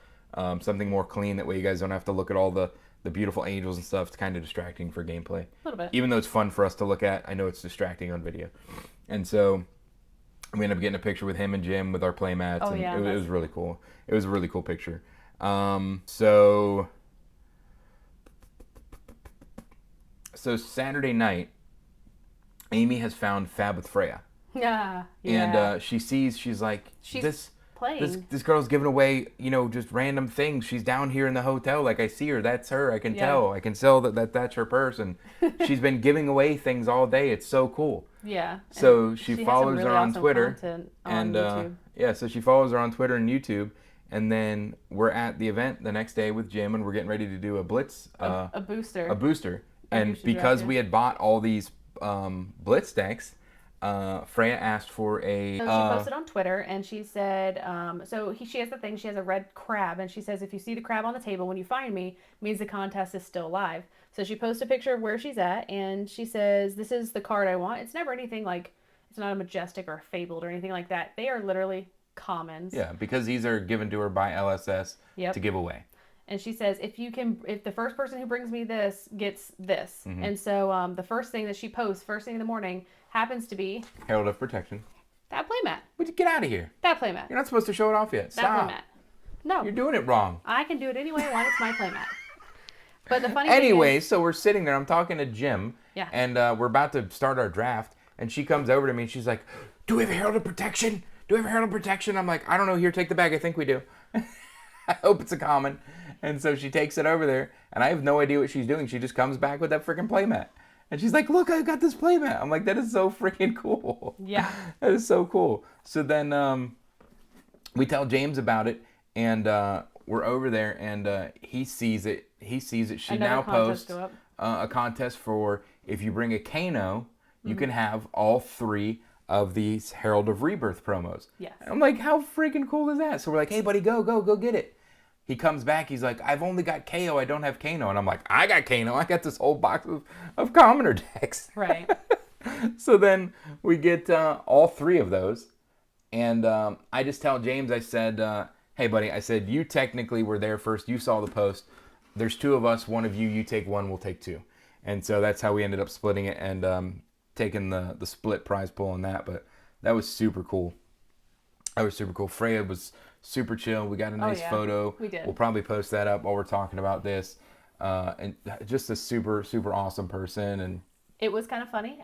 something more clean. That way you guys don't have to look at all the beautiful angels and stuff. It's kind of distracting for gameplay. A little bit. Even though it's fun for us to look at, I know it's distracting on video. And so we ended up getting a picture with him and Jim with our playmats. Oh, and yeah, it that's- was really cool. It was a really cool picture. So Saturday night, Amy has found Fab with Freya. Yeah. And she's like, She's playing. this girl's giving away, just random things. She's down here in the hotel. Like, I see her. That's her. I can Yeah. tell. I can tell that's her person. She's been giving away things all day. It's so cool. Yeah. So And she has some follows really her on awesome Twitter. content on And YouTube. yeah, so she follows her on Twitter and YouTube. And then we're at the event the next day with Jim, and we're getting ready to do a blitz, a booster. a booster. A And booster because draft, we had bought all these blitz decks, Freya asked for a. So she posted on Twitter and she said, she has the thing, she has a red crab, and she says, if you see the crab on the table when you find me, it means the contest is still live. So she posted a picture of where she's at, and she says, this is the card I want. It's never anything like, it's not a majestic or a fabled or anything like that. They are literally commons. Yeah, because these are given to her by LSS Yep. to give away. And she says, if the first person who brings me this gets this. Mm-hmm. And so the first thing that she posts, first thing in the morning, happens to be Herald of Protection. that playmat. Would you get out of here? That playmat. You're not supposed to show it off yet. That Stop. playmat. No. You're doing it wrong. I can do it any way I want. It's my playmat. But the funny Anyway, thing is, so we're sitting there. I'm talking to Jim. Yeah. And we're about to start our draft. And she comes over to me and she's like, do we have a Herald of Protection? Do we have a Herald of Protection? I'm like, I don't know. Here, take the bag. I think we do. I hope it's a common. And so she takes it over there. And I have no idea what she's doing. She just comes back with that freaking playmat. And she's like, look, I got this playmat. I'm like, that is so freaking cool. Yeah. That is so cool. So then we tell James about it. And we're over there. And he sees it. She Another now contest posts go up. a contest for if you bring a Kano, you can have all 3 of these Herald of Rebirth promos. Yes. And I'm like, how freaking cool is that? So we're like, hey, buddy, go get it. He comes back. He's like, I've only got KO. I don't have Kano. And I'm like, I got Kano. I got this whole box of commoner decks. Right. So then we get all 3 of those. And I just tell James, I said, hey, buddy, I said, you technically were there first. You saw the post. There's 2 of us. One of you, you take 1, we'll take 2. And so that's how we ended up splitting it and taking the split prize pool on that. But that was super cool. That was super cool. Freya was super chill. We got a nice photo. We did. We'll probably post that up while we're talking about this. And just a super, super awesome person. And it was kind of funny.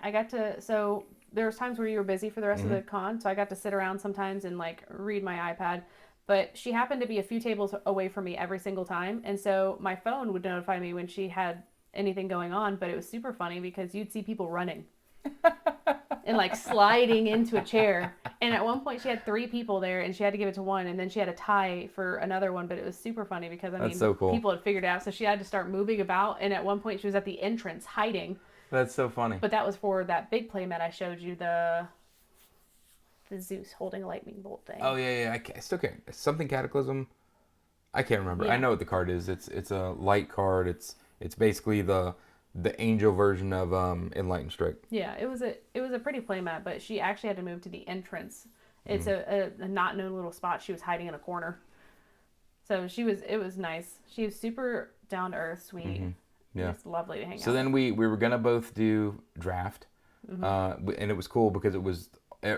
So there was times where you were busy for the rest of the con, so I got to sit around sometimes and like read my iPad. But she happened to be a few tables away from me every single time, and so my phone would notify me when she had anything going on. But it was super funny because you'd see people running and like sliding into a chair. And at one point she had 3 people there and she had to give it to one, and then she had a tie for another one. But it was super funny because That's so cool. people had figured it out, so she had to start moving about. And at one point she was at the entrance hiding. That's so funny. But that was for that big playmat I showed you, the Zeus holding a lightning bolt thing. Oh yeah. I still can't. Something Cataclysm. I can't remember. Yeah. I know what the card is. It's a light card. It's basically the angel version of Enlightened Strike. Yeah, it was a pretty playmat, but she actually had to move to the entrance. It's a not known little spot. She was hiding in a corner. So it was nice. She was super down to earth, sweet. Yeah. It's lovely to hang out. So then we were gonna both do draft, and it was cool because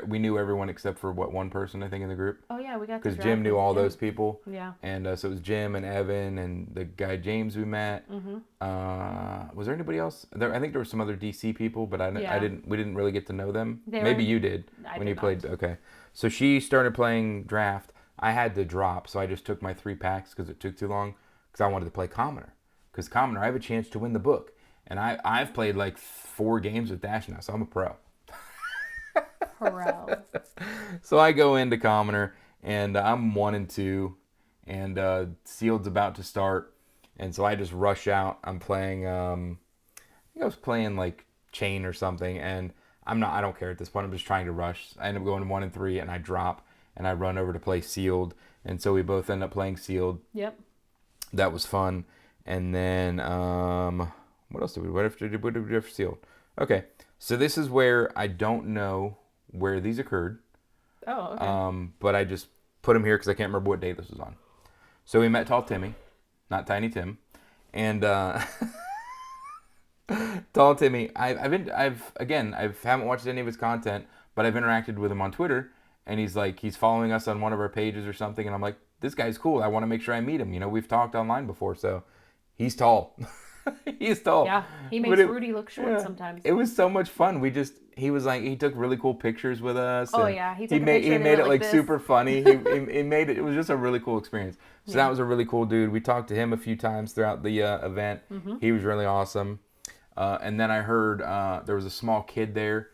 we knew everyone except for one person I think in the group. Oh yeah, we got because Jim knew all those people. Yeah. And so it was Jim and Evan and the guy James we met. Was there anybody else? I think there were some other DC people, but we didn't really get to know them. Maybe you did when you played. Okay. So she started playing draft. I had to drop, so I just took my 3 packs because it took too long because I wanted to play Commoner. Because Commoner, I have a chance to win the book. And I've played like 4 games with Dash now, so I'm a pro. Pro. So I go into Commoner, and I'm 1-2, and Sealed's about to start. And so I just rush out. I'm playing, I think I was playing like Chain or something, and I don't care at this point. I'm just trying to rush. I end up going 1-3, and I drop, and I run over to play Sealed. And so we both end up playing Sealed. Yep. That was fun. And then, what else did we do for Sealed? Okay, so this is where I don't know where these occurred. Oh, okay. But I just put them here because I can't remember what day this was on. So we met Tall Timmy, not Tiny Tim, and Tall Timmy. I haven't watched any of his content, but I've interacted with him on Twitter, and he's following us on one of our pages or something, and I'm like, this guy's cool. I want to make sure I meet him. You know, we've talked online before, so he's tall. He's tall. Yeah, he makes Rudy look short sometimes. It was so much fun. He took really cool pictures with us. Oh yeah, he made it like super funny. He made it. It was just a really cool experience. So that was a really cool dude. We talked to him a few times throughout the event. He was really awesome. And then I heard there was a small kid there.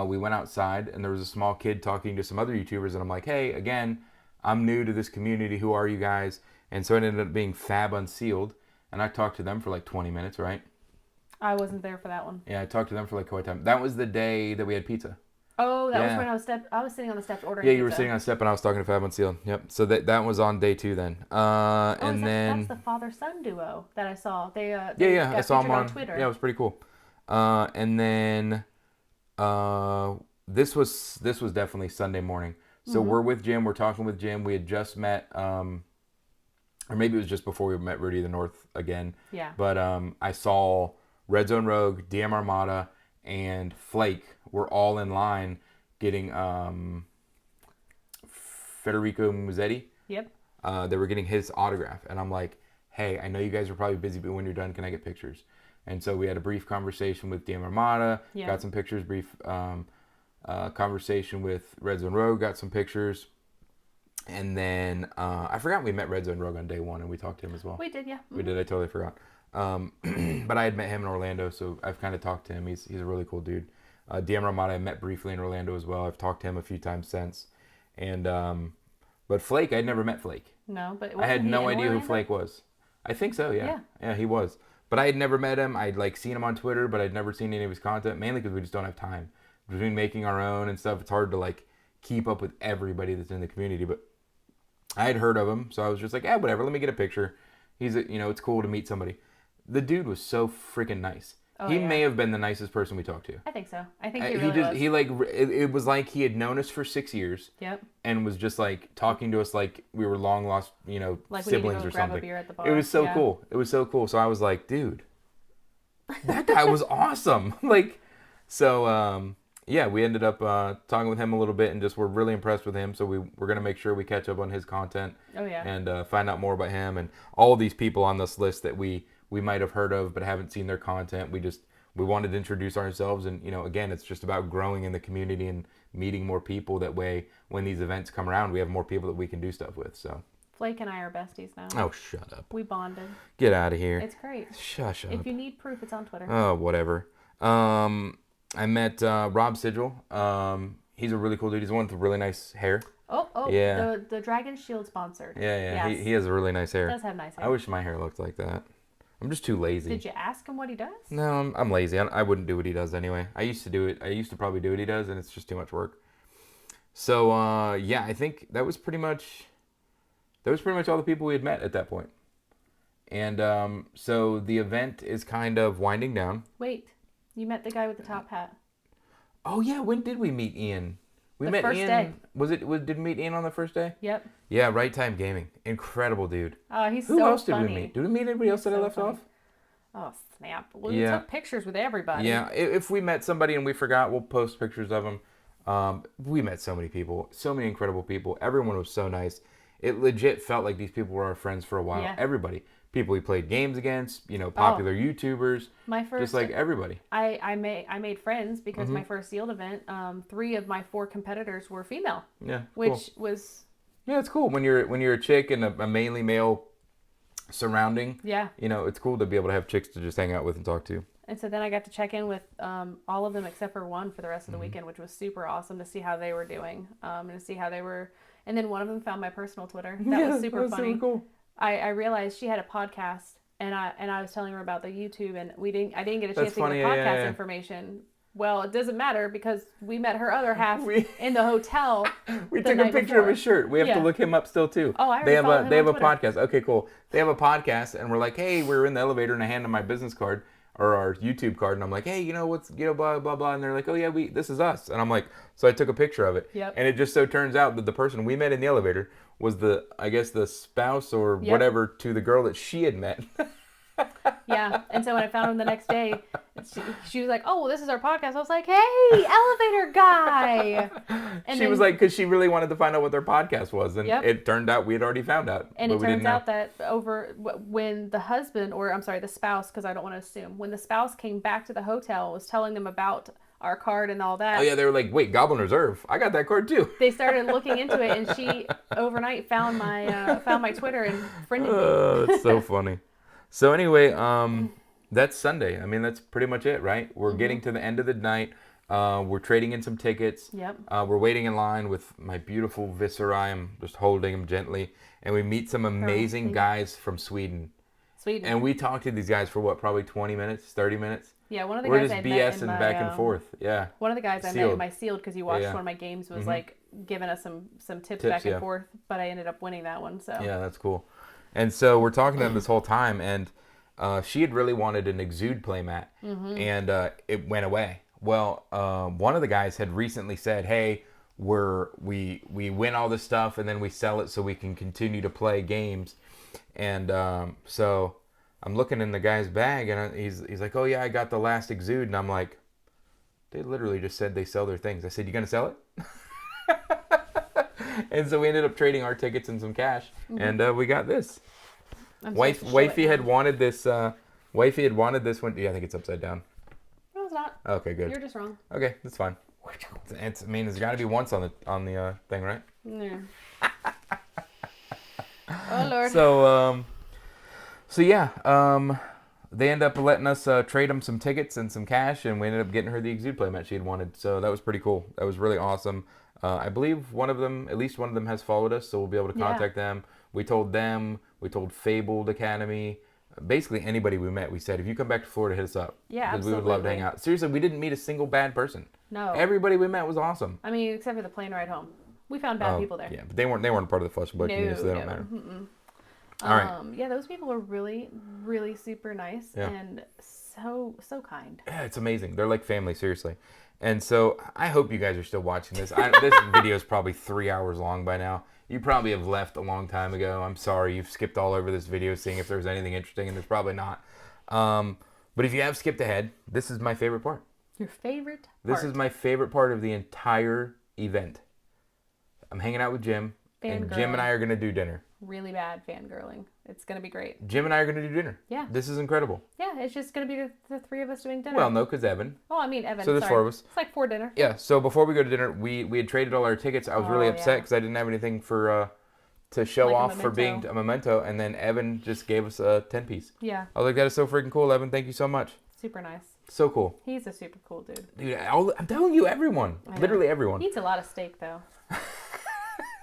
We went outside and there was a small kid talking to some other YouTubers, and I'm like, hey, again, I'm new to this community. Who are you guys? And so it ended up being Fab Unsealed. And I talked to them for like 20 minutes, right? I wasn't there for that one. Yeah, I talked to them for like quite a time. That was the day that we had pizza. Oh, that was when I was sitting on the steps ordering pizza. Yeah, you were sitting on the step and I was talking to Fab Unsealed. Yep. So that was on day 2 then. That's the father-son duo that I saw. They I saw them on Twitter. Yeah, it was pretty cool. And then this was definitely Sunday morning. So we're with Jim. We're talking with Jim. We had just met... or maybe it was just before we met Rudy the North again. Yeah. But I saw Red Zone Rogue, DM Armada, and Flake were all in line getting Federico Musetti. Yep. They were getting his autograph. And I'm like, hey, I know you guys are probably busy, but when you're done, can I get pictures? And so we had a brief conversation with DM Armada, got some pictures, brief conversation with Red Zone Rogue, got some pictures. And then I forgot we met Red Zone Rogue on day 1, and we talked to him as well. We did, yeah. We did. I totally forgot. But I had met him in Orlando, so I've kind of talked to him. He's a really cool dude. DM Ramada I met briefly in Orlando as well. I've talked to him a few times since. And but Flake, I'd never met Flake. No, but I had no idea who Flake was. I think so, yeah. Yeah, he was. But I had never met him. I'd like seen him on Twitter, but I'd never seen any of his content, mainly because we just don't have time. Between making our own and stuff, it's hard to like keep up with everybody that's in the community. But I had heard of him, so I was just like, whatever, let me get a picture. It's cool to meet somebody. The dude was so freaking nice. Oh, He yeah. may have been the nicest person we talked to. I think so. I think he really was. He like, it was like he had known us for 6 years. Yep. And was just like talking to us like we were long lost, Like we need to siblings go or grab a something. beer at the bar. It was so Yeah. cool. It was so cool. So I was like, dude, that guy was awesome. Like, so yeah, we ended up talking with him a little bit and just were really impressed with him. So we're gonna make sure we catch up on his content. Oh yeah. And find out more about him and all these people on this list that we might have heard of but haven't seen their content. We wanted to introduce ourselves, and again, it's just about growing in the community and meeting more people. That way, when these events come around, we have more people that we can do stuff with. So Flake and I are besties now. oh, shut up. We bonded. Get out of here. It's great. Shush up. If you need proof, it's on Twitter. Oh, whatever. I met Rob Sigil. He's a really cool dude. He's the one with the really nice hair. Oh, Yeah. The Dragon Shield sponsored. Yeah. Yes. He has a really nice hair. He does have nice hair. I wish my hair looked like that. I'm just too lazy. Did you ask him what he does? No, I'm lazy. I wouldn't do what he does anyway. I used to do it. I used to probably do what he does, and it's just too much work. So yeah, I think that was pretty much all the people we had met at that point. And so the event is kind of winding down. Wait, you met the guy with the top hat. Oh yeah, when did we meet Ian? We The met first Ian. day. Did we meet Ian on the first day? Yep. Yeah, Right Time Gaming. Incredible dude. Oh, he's Who so else funny. did we meet? Did we meet anybody else that I so left funny. off? Oh, snap. We Yeah. took pictures with everybody. Yeah, if we met somebody and we forgot, we'll post pictures of them. We met so many people, so many incredible people. Everyone was so nice. It legit felt like these people were our friends for a while. Yeah. Everybody. People we played games against, popular YouTubers. My first, Just like everybody. I made friends because Mm-hmm. my first Sealed event, 3 of my 4 competitors were female, Yeah, which cool. was Yeah, it's cool when you're a chick in a mainly male surrounding. yeah. It's cool to be able to have chicks to just hang out with and talk to. And so then I got to check in with all of them except for one for the rest of Mm-hmm. the weekend, which was super awesome to see how they were doing, and to see how they were. And then one of them found my personal Twitter. That was super funny. Super cool. I realized she had a podcast, and I was telling her about the YouTube, and I didn't get a chance to funny, get the yeah, podcast yeah. information. Well, it doesn't matter because we met her other half We- in the hotel. We the took a night picture of before. his shirt. We have to Yeah. look him up still too. Oh, I already they have follow a him they have on a Twitter. podcast. Okay, cool. They have a podcast, and we're like, hey, we're in the elevator, and I hand them my business card or our YouTube card, and I'm like, hey, what's blah blah blah, and they're like, oh yeah, this is us, and I'm like, so I took a picture of it, Yep. and it just so turns out that the person we met in the elevator was the spouse or Yep. whatever to the girl that she had met. Yeah, and so when I found him the next day, she was like, "Oh, well, this is our podcast." I was like, "Hey, elevator guy!" And She then, was like, because she really wanted to find out what their podcast was, and Yep. it turned out we had already found out, and but it we turns didn't know. out that when the husband, or I'm sorry, the spouse, because I don't want to assume, when the spouse came back to the hotel, was telling them about our card and all that. Oh yeah, they were like, wait, Goblin Reserve, I got that card too. They started looking into it, and she overnight found my Twitter and friended me. That's so funny. So anyway, that's Sunday. I mean, that's pretty much it, right? We're Mm-hmm. getting to the end of the night. We're trading in some tickets. Yep. We're waiting in line with my beautiful Viserai. I'm just holding him gently. And we meet some amazing thank you. guys from Sweden. Sweden. And we talked to these guys for what, probably 20 minutes, 30 minutes? Yeah, one of the We're guys just I met in BSing my, back and forth. Yeah. One of the guys I met Sealed. in my Sealed, because he watched Yeah. one of my games, was like giving us some tips Tips, back and yeah. forth, but I ended up winning that one. So Yeah, that's cool. And so we're talking to them this whole time, and she had really wanted an Exude playmat, and it went away. Well, one of the guys had recently said, "Hey, we win all this stuff, and then we sell it so we can continue to play games." And so I'm looking in the guy's bag, and he's like, "Oh yeah, I got the last Exude," and I'm like, "They literally just said they sell their things." I said, "You gonna sell it?" And so we ended up trading our tickets and some cash, and we got this. I'm supposed to show it Wifey now. had wanted this. Wifey had wanted this one. Yeah, I think it's upside down. No, it's not. Okay, good. You're just wrong. Okay, that's fine. I mean, there's got to be once on the thing, right? Yeah. Oh Lord. So yeah, they end up letting us trade them some tickets and some cash, and we ended up getting her the Exude playmat she had wanted. So that was pretty cool. That was really awesome. I believe at least one of them has followed us, so we'll be able to Yeah. contact them. We told them. We told Fabled Academy. basically anybody we met, we said, if you come back to Florida, hit us up. Yeah, because we would love to hang absolutely. out. Seriously, we didn't meet a single bad person. No. Everybody we met was awesome. I mean, except for the plane ride home. We found bad people there. Yeah, but they weren't a part of the Flush Blood community, so they don't matter. All right. Yeah, those people were really, really super nice Yeah. and so kind. Yeah, it's amazing. They're like family, seriously. And so I hope you guys are still watching this. This video is probably 3 hours long by now. You probably have left a long time ago. I'm sorry. You've skipped all over this video seeing if there's anything interesting, and there's probably not. But if you have skipped ahead, this is my favorite part. Your favorite This part? is my favorite part of the entire event. I'm hanging out with Jim, and Jim and I are going to do dinner. Really bad fangirling. It's going to be great. Jim and I are going to do dinner. Yeah. This is incredible. Yeah, it's just going to be the three of us doing dinner. Well, no, because Evan. Oh, I mean, Evan. So there's sorry. 4 of us. It's like 4 dinner. Yeah, so before we go to dinner, we had traded all our tickets. I was really Oh, upset yeah. because I didn't have anything for to show Like a off for being memento. a memento, and then Evan just gave us a 10-piece. Yeah, I was like, that is so freaking cool, Evan. Thank you so much. super nice. So cool. He's a super cool dude. Dude, I'm telling you, everyone. I know. Literally everyone. He eats a lot of steak, though.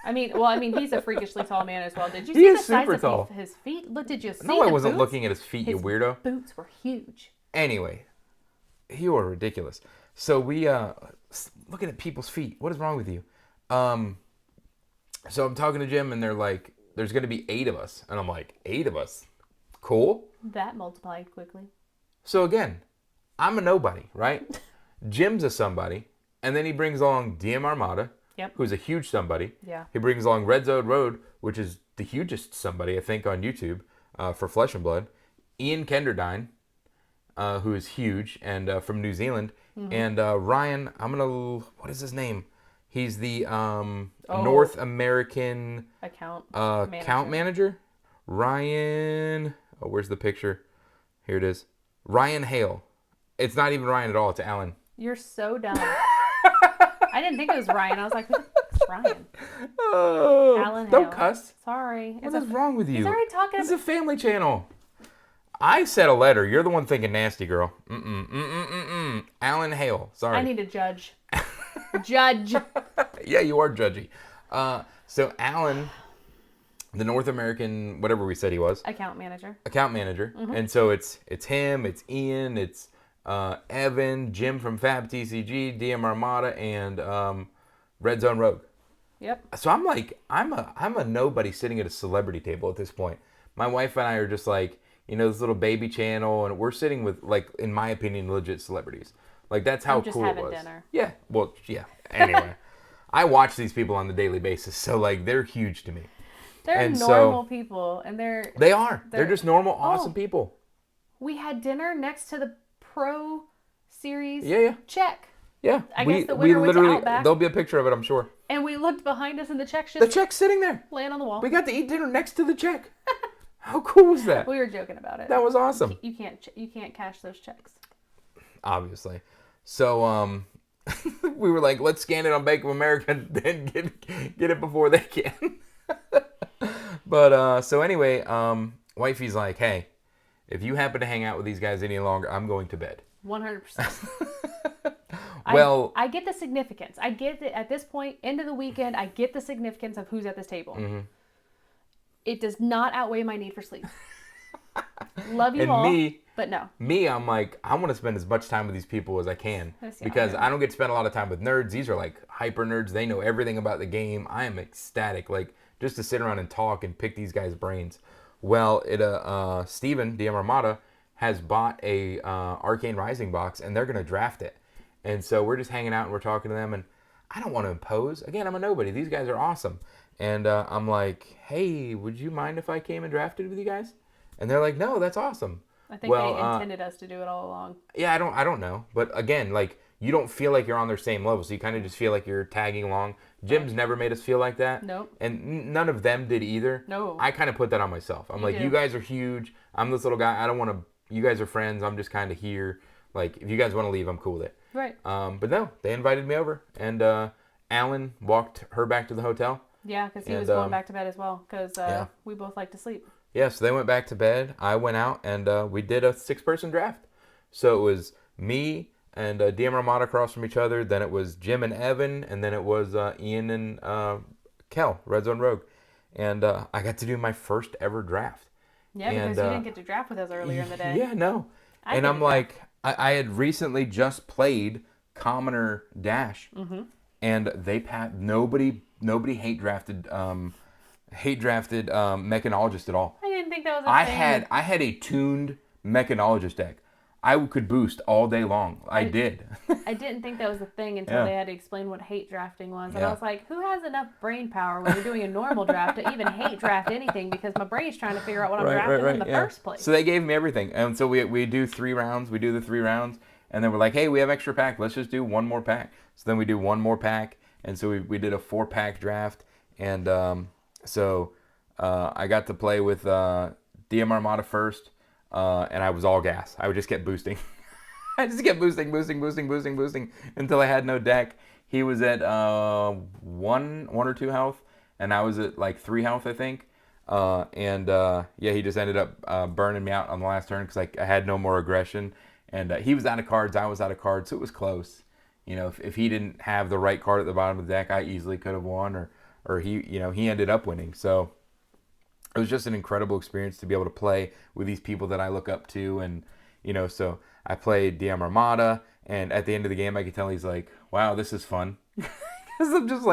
I mean, he's a freakishly tall man as well. Did you He see is the size super of tall. his feet? Look, did you see No, I the wasn't boots? looking at his feet, you His weirdo. boots were huge. Anyway, you are ridiculous. So we looking at people's feet. What is wrong with you? So I'm talking to Jim, and they're like, "There's going to be 8 of us," and I'm like, "8 of us? Cool." That multiplied quickly. So again, I'm a nobody, right? Jim's a somebody, and then he brings along DM Armada, Yep. who's a huge somebody. Yeah. He brings along Red Zone Road, which is the hugest somebody I think on YouTube for Flesh and Blood. Ian Kenderdine, who is huge and from New Zealand, and Ryan. What is his name? He's the North American Account account manager. Ryan. Oh, where's the picture? Here it is. Ryan Hale. It's not even Ryan at all. It's Alan. You're so dumb. I didn't think it was Ryan. I was like, who the f- is Ryan? Oh, Alan don't Hale. cuss. Sorry. What is wrong with you? He's already talking This is a family channel. I said a letter. You're the one thinking nasty, girl. Alan Hale. Sorry. I need to judge. Judge. Yeah, you are judgy. So Alan, the North American, whatever we said he was, Account manager. account manager, and so it's him, it's Ian, it's Evan, Jim from Fab TCG, DM Armada, and Red Zone Rogue. Yep. So I'm like, I'm a nobody sitting at a celebrity table at this point. My wife and I are just like, this little baby channel, and we're sitting with, like, in my opinion, legit celebrities. Like, that's how I'm just cool it having was. dinner. Yeah. Well, yeah. Anyway, I watch these people on the daily basis, so like they're huge to me. They're And so- normal people, and They are. They're They're- just normal, awesome Oh. people. we had dinner next to the Pro Series. Yeah. Check. Yeah. I we guess the we winner went to literally Outback. there'll be a picture of it, I'm sure. And we looked behind us, and the check's The just check's sitting there. laying on the wall. We got to eat dinner next to the check. How cool was that? We were joking about it. That was awesome. You can't cash those checks. Obviously. So we were like, let's scan it on Bank of America and then get it before they can. But so anyway, wifey's like, hey, if you happen to hang out with these guys any longer, I'm going to bed. 100%. Well, I get the significance. I get it at this point, end of the weekend, I get the significance of who's at this table. Mm-hmm. It does not outweigh my need for sleep. Love you and all, me, but no. I'm like, I want to spend as much time with these people as I can Yes, yeah, because I I don't get to spend a lot of time with nerds. These are like hyper nerds. They know everything about the game. I am ecstatic, like just to sit around and talk and pick these guys' brains. Well, Steven, DM Armada, has bought a Arcane Rising box, and they're going to draft it. And so we're just hanging out, and we're talking to them, and I don't want to impose. Again, I'm a nobody. These guys are awesome. And I'm like, hey, would you mind if I came and drafted with you guys? And they're like, no, that's awesome. I think they intended us to do it all along. Yeah, I don't know. But again, like, you don't feel like you're on their same level, so you kind of just feel like you're tagging along. Jim's never made us feel like that. Nope. And none of them did either. No. I kind of put that on myself. I'm like, do. you guys are huge. I'm this little guy. I don't want to, you guys are friends. I'm just kind of here. Like, if you guys want to leave, I'm cool with it. Right. But no, they invited me over. And Alan walked her back to the hotel. Yeah, because he And, was going back to bed as well, because yeah. we both like to sleep. Yeah, so they went back to bed. I went out, and we did a 6-person draft. So it was me and DM Ramada across from each other. Then it was Jim and Evan, and then it was Ian and Kel, Red Zone Rogue. And I got to do my first ever draft. Yeah, because you didn't get to draft with us earlier in the day. Yeah, no. I And I'm didn't like, I had recently just played Commoner Dash, and they nobody hate drafted mechanologist at all. I didn't think that was a thing. I had a tuned mechanologist deck. I could boost all day long. I did. I didn't think that was a thing until Yeah. they had to explain what hate drafting was. And Yeah. I was like, who has enough brain power when you're doing a normal draft to even hate draft anything? Because my brain's trying to figure out what I'm drafting in the first place. So they gave me everything. And so we do 3 rounds. We do the 3 rounds. And then we're like, hey, we have extra pack. Let's just do one more pack. So then we do one more pack. And so we did a 4-pack draft. And I got to play with DM Armada first. And I was all gas. I would just kept boosting. I just kept boosting until I had no deck. He was at 1 or 2 health, and I was at like 3 health, I think. He just ended up burning me out on the last turn because I had no more aggression. And he was out of cards, I was out of cards, so it was close. You know, if he didn't have the right card at the bottom of the deck, I easily could have won, or he ended up winning. So it was just an incredible experience to be able to play with these people that I look up to. And, so I played DM Armada, and at the end of the game, I could tell he's like, wow, this is fun. Because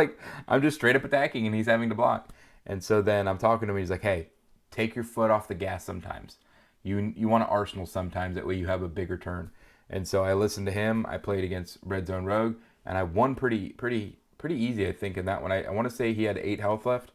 I'm just straight up attacking, and he's having to block. And so then I'm talking to him, he's like, hey, take your foot off the gas sometimes. You want to Arsenal sometimes, that way you have a bigger turn. And so I listened to him. I played against Red Zone Rogue, and I won pretty easy, I think, in that one. I want to say he had 8 health left.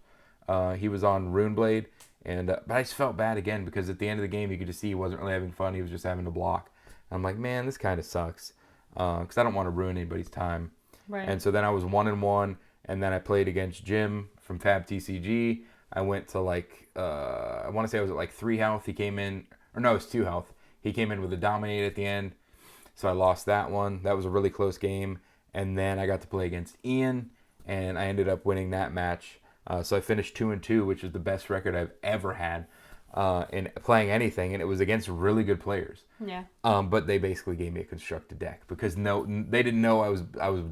He was on Runeblade. But I just felt bad again because at the end of the game, you could just see he wasn't really having fun. He was just having to block. I'm like, man, this kind of sucks because I don't want to ruin anybody's time. Right. And so then I was 1-1, and then I played against Jim from Fab TCG. I went to I want to say I was at 3 health. He came in, or no, it was 2 health. He came in with a Dominate at the end, so I lost that one. That was a really close game. And then I got to play against Ian, and I ended up winning that match. So I finished 2-2, which is the best record I've ever had in playing anything, and it was against really good players. Yeah. But they basically gave me a constructed deck because they didn't know I was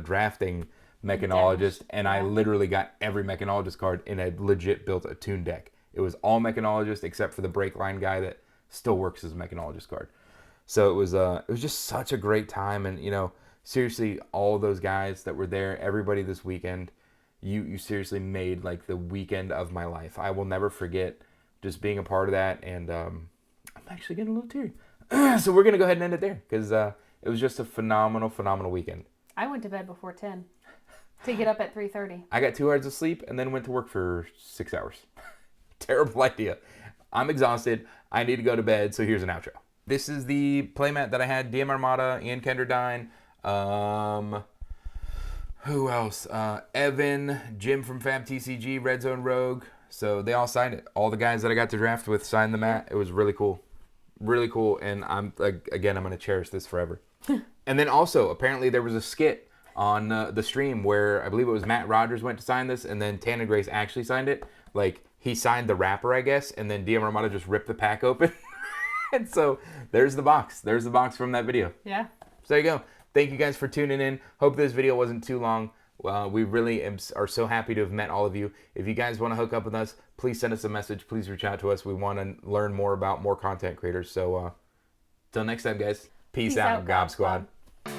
drafting Mechanologist, and I literally got every Mechanologist card, and I legit built a Toon deck. It was all Mechanologist except for the Break Line guy that still works as a Mechanologist card. So it was just such a great time, and seriously, all those guys that were there, everybody this weekend. You seriously made the weekend of my life. I will never forget just being a part of that, and I'm actually getting a little teary. So we're gonna go ahead and end it there because it was just a phenomenal weekend. I went to bed before 10 to get up at 3:30. I got 2 hours of sleep and then went to work for 6 hours. Terrible idea. I'm exhausted. I need to go to bed. So here's an outro. This is the playmat that I had: DM Armada, Ian Kenderdine. Who else? Evan, Jim from Fab TCG, Red Zone Rogue. So they all signed it. All the guys that I got to draft with signed the mat. It was really cool. Really cool. And I'm going to cherish this forever. And then also, apparently there was a skit on the stream where I believe it was Matt Rogers went to sign this, and then Tanner Grace actually signed it. He signed the wrapper, I guess, and then DM Armada just ripped the pack open. And so there's the box. There's the box from that video. Yeah. So there you go. Thank you guys for tuning in. Hope this video wasn't too long. We really are so happy to have met all of you. If you guys want to hook up with us, please send us a message. Please reach out to us. We want to learn more about more content creators. So till next time, guys. Peace out, Gob Squad.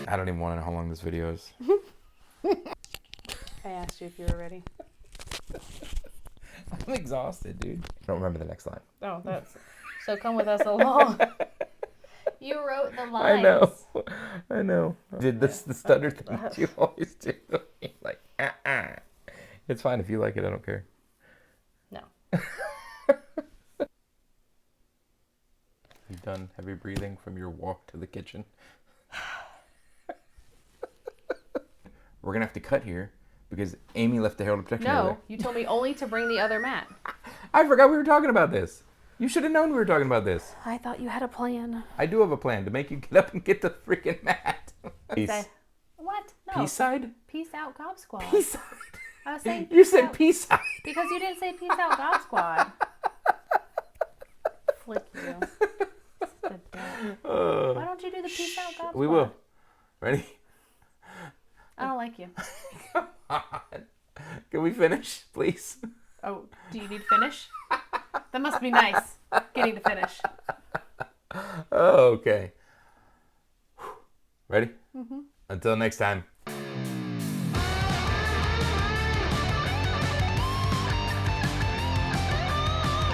I don't even want to know how long this video is. I asked you if you were ready. I'm exhausted, dude. I don't remember the next line. Oh, that's... So come with us along. You wrote the lines. I know. Did the stutter thing that you always do. It's fine if you like it. I don't care. No. You done heavy breathing from your walk to the kitchen? We're going to have to cut here because Amy left the Herald of Protection over No, there. you told me only to bring the other mat. I forgot we were talking about this. You should have known we were talking about this. I thought you had a plan. I do have a plan to make you get up and get the freaking mat. Peace. What? No. Peace side? Peace out, Gob Squad. Peace side. I was saying You said peace side. Because you didn't say peace out, Gob Squad. Flick you. Why don't you do the peace out, Gob Squad? We will. Ready? I don't like you. Come on. Can we finish, please? Oh, do you need to finish? That must be nice. getting to finish. Oh, okay. Ready? Mm-hmm. Until next time.